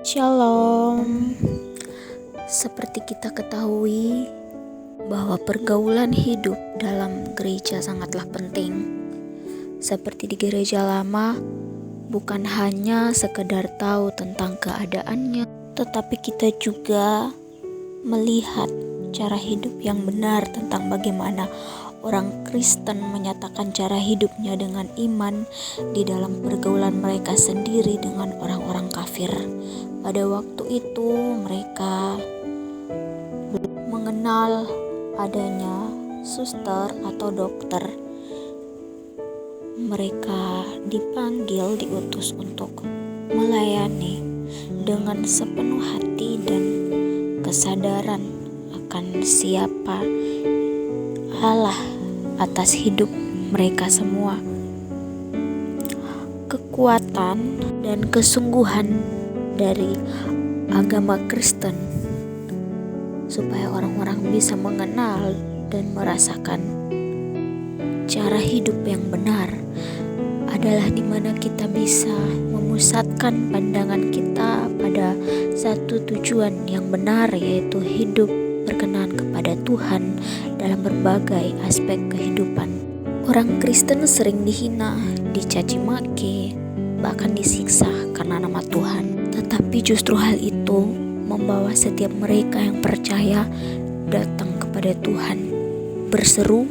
Shalom. Seperti kita ketahui bahwa pergaulan hidup dalam gereja sangatlah penting. Seperti di gereja lama, bukan hanya sekedar tahu tentang keadaannya, tetapi kita juga melihat cara hidup yang benar tentang bagaimana orang Kristen menyatakan cara hidupnya dengan iman di dalam pergaulan mereka sendiri dengan orang-orang kafir. Pada waktu itu mereka belum mengenal adanya suster atau dokter. Mereka diutus untuk melayani dengan sepenuh hati dan kesadaran akan siapa Allah atas hidup mereka semua. Kekuatan dan kesungguhan dari agama Kristen supaya orang-orang bisa mengenal dan merasakan cara hidup yang benar adalah di mana kita bisa memusatkan pandangan kita pada satu tujuan yang benar, yaitu hidup berkenan kepada Tuhan dalam berbagai aspek kehidupan. Orang Kristen sering dihina, dicaci maki, bahkan disiksa karena nama Tuhan. Tetapi justru hal itu membawa setiap mereka yang percaya datang kepada Tuhan, berseru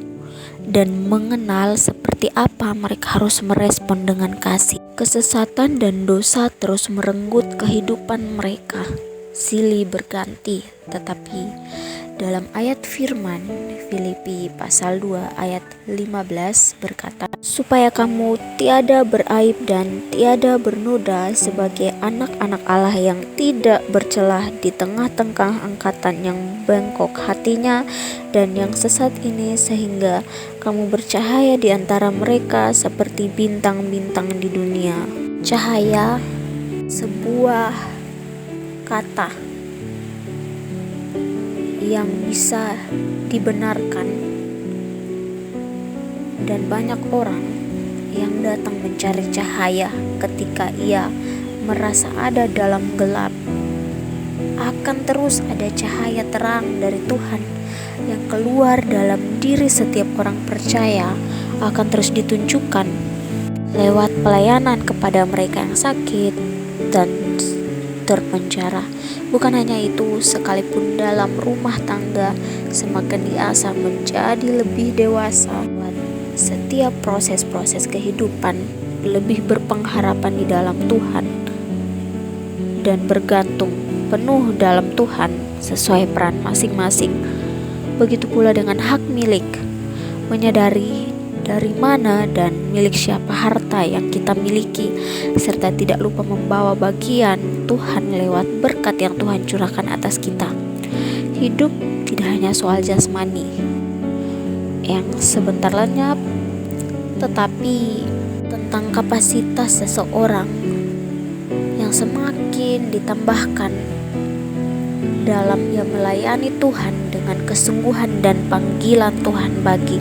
dan mengenal seperti apa mereka harus merespon dengan kasih. Kesesatan dan dosa terus merenggut kehidupan mereka, silih berganti, tetapi dalam ayat firman Filipi pasal 2 ayat 15 berkata, supaya kamu tiada beraib dan tiada bernoda sebagai anak-anak Allah yang tidak bercelah di tengah-tengah angkatan yang bengkok hatinya dan yang sesat ini, sehingga kamu bercahaya di antara mereka seperti bintang-bintang di dunia. Cahaya, sebuah kata yang bisa dibenarkan, dan banyak orang yang datang mencari cahaya ketika ia merasa ada dalam gelap. Akan terus ada cahaya terang dari Tuhan yang keluar dalam diri setiap orang percaya, akan terus ditunjukkan lewat pelayanan kepada mereka yang sakit dan terpenjara. Bukan hanya itu, sekalipun dalam rumah tangga semakin diasah menjadi lebih dewasa, setiap proses-proses kehidupan lebih berpengharapan di dalam Tuhan dan bergantung penuh dalam Tuhan sesuai peran masing-masing. Begitu pula dengan hak milik, menyadari dari mana dan milik siapa harta yang kita miliki, serta tidak lupa membawa bagian Tuhan lewat berkat yang Tuhan curahkan atas kita. Hidup tidak hanya soal jasmani yang sebentar lenyap, tetapi tentang kapasitas seseorang yang semakin ditambahkan dalam ia melayani Tuhan dengan kesungguhan dan panggilan Tuhan bagi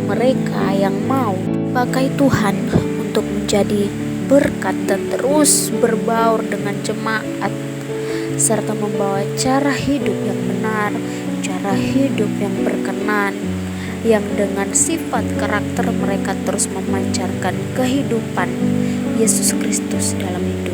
mereka yang mau pakai Tuhan untuk menjadi berkat dan terus berbaur dengan jemaat, serta membawa cara hidup yang benar, cara hidup yang berkenan, yang dengan sifat karakter mereka terus memancarkan kehidupan Yesus Kristus dalam hidup.